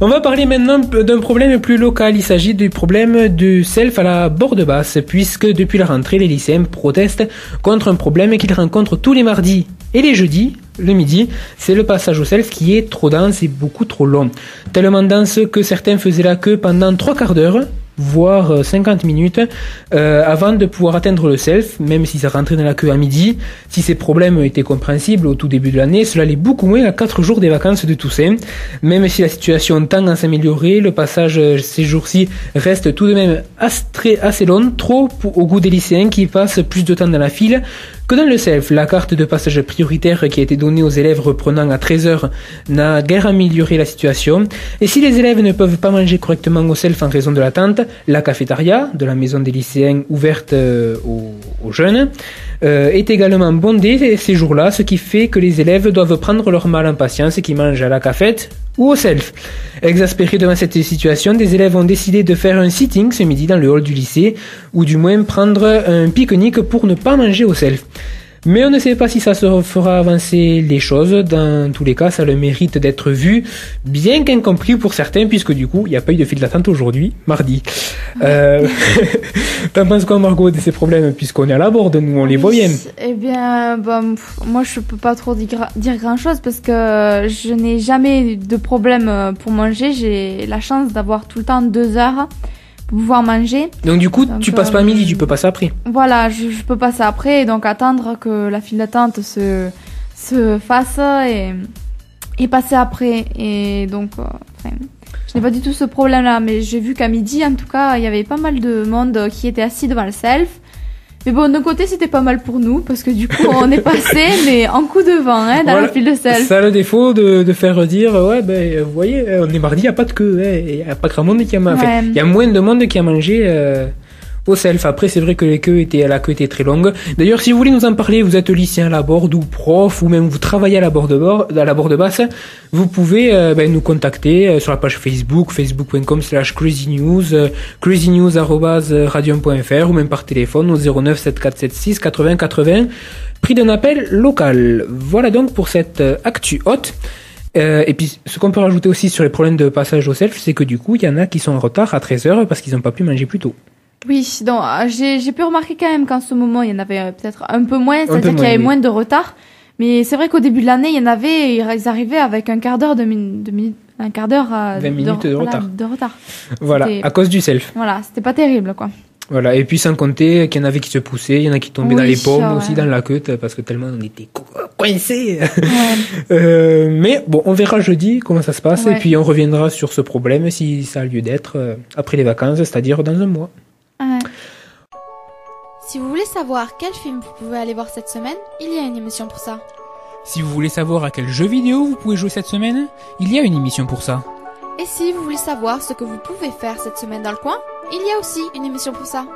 On va parler maintenant d'un problème plus local. Il s'agit du problème du self à la borde basse, puisque depuis la rentrée, les lycéens protestent contre un problème qu'ils rencontrent tous les mardis et les jeudis. Le midi, c'est le passage au self qui est trop dense et beaucoup trop long. Tellement dense que certains faisaient la queue pendant 3 quarts d'heure, voire 50 minutes, avant de pouvoir atteindre le self, même si ça rentrait dans la queue à midi. Si ces problèmes étaient compréhensibles au tout début de l'année, cela l'est beaucoup moins à 4 jours des vacances de Toussaint. Même si la situation tend à s'améliorer, le passage ces jours-ci reste tout de même assez long, trop au goût des lycéens qui passent plus de temps dans la file que dans le self. La carte de passage prioritaire qui a été donnée aux élèves reprenant à 13h n'a guère amélioré la situation. Et si les élèves ne peuvent pas manger correctement au self en raison de l'attente, la cafétéria de la maison des lycéens ouverte aux jeunes est également bondée ces jours-là, ce qui fait que les élèves doivent prendre leur mal en patience et qui mangent à la cafette ou au self. Exaspérés devant cette situation, des élèves ont décidé de faire un sitting ce midi dans le hall du lycée, ou du moins prendre un pique-nique pour ne pas manger au self. Mais on ne sait pas si ça se fera avancer les choses. Dans tous les cas, ça a le mérite d'être vu, bien qu'incompris pour certains, puisque du coup, il n'y a pas eu de file d'attente aujourd'hui, mardi. T'en penses quoi, Margot, de ces problèmes, puisqu'on est à la borde, nous, on les voit bien? Eh bien, moi, je peux pas trop dire grand-chose, parce que je n'ai jamais de problème pour manger. J'ai la chance d'avoir tout le temps 2 heures pour pouvoir manger. Donc du coup, tu passes pas à midi, tu peux passer après. Voilà, je peux passer après, et donc attendre que la file d'attente se fasse et passer après. Et donc, je n'ai pas du tout ce problème-là, mais j'ai vu qu'à midi, en tout cas, il y avait pas mal de monde qui était assis devant le self. Mais bon, de notre côté, c'était pas mal pour nous, parce que du coup, on est passé, mais en coup de vent, dans voilà, la file de self. Ça a le défaut de faire dire, vous voyez, on est mardi, il n'y a pas de queue, il n'y a pas grand monde qui a mangé. Ouais. Enfin, il y a moins de monde qui a mangé au self. Après, c'est vrai que la queue était très longue. D'ailleurs, si vous voulez nous en parler, vous êtes lycéen à la borde ou prof, ou même vous travaillez à la borde basse, vous pouvez nous contacter sur la page Facebook, facebook.com/crazynews, crazynews@radium.fr, ou même par téléphone au 09 7476 80 80, prix d'un appel local. Voilà donc pour cette actu haute. Et puis, ce qu'on peut rajouter aussi sur les problèmes de passage au self, c'est que du coup, il y en a qui sont en retard à 13h parce qu'ils n'ont pas pu manger plus tôt. Oui, donc j'ai pu remarquer quand même qu'en ce moment, il y en avait peut-être un peu moins, c'est-à-dire qu'il y avait moins de retard. Mais c'est vrai qu'au début de l'année, il y en avait, ils arrivaient avec un quart d'heure, un quart d'heure à 20 minutes de retard. Voilà, c'était, à cause du self. Voilà, c'était pas terrible, quoi. Voilà, et puis sans compter qu'il y en avait qui se poussaient, il y en a qui tombaient dans les pommes aussi, dans la queue, parce que tellement on était coincés. Ouais. Mais bon, on verra jeudi comment ça se passe, et puis on reviendra sur ce problème si ça a lieu d'être après les vacances, c'est-à-dire dans un mois. Si vous voulez savoir quel film vous pouvez aller voir cette semaine, il y a une émission pour ça. Si vous voulez savoir à quel jeu vidéo vous pouvez jouer cette semaine, il y a une émission pour ça. Et si vous voulez savoir ce que vous pouvez faire cette semaine dans le coin, il y a aussi une émission pour ça.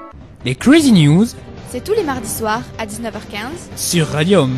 Les Crazy News, c'est tous les mardis soirs à 19h15 sur Radium.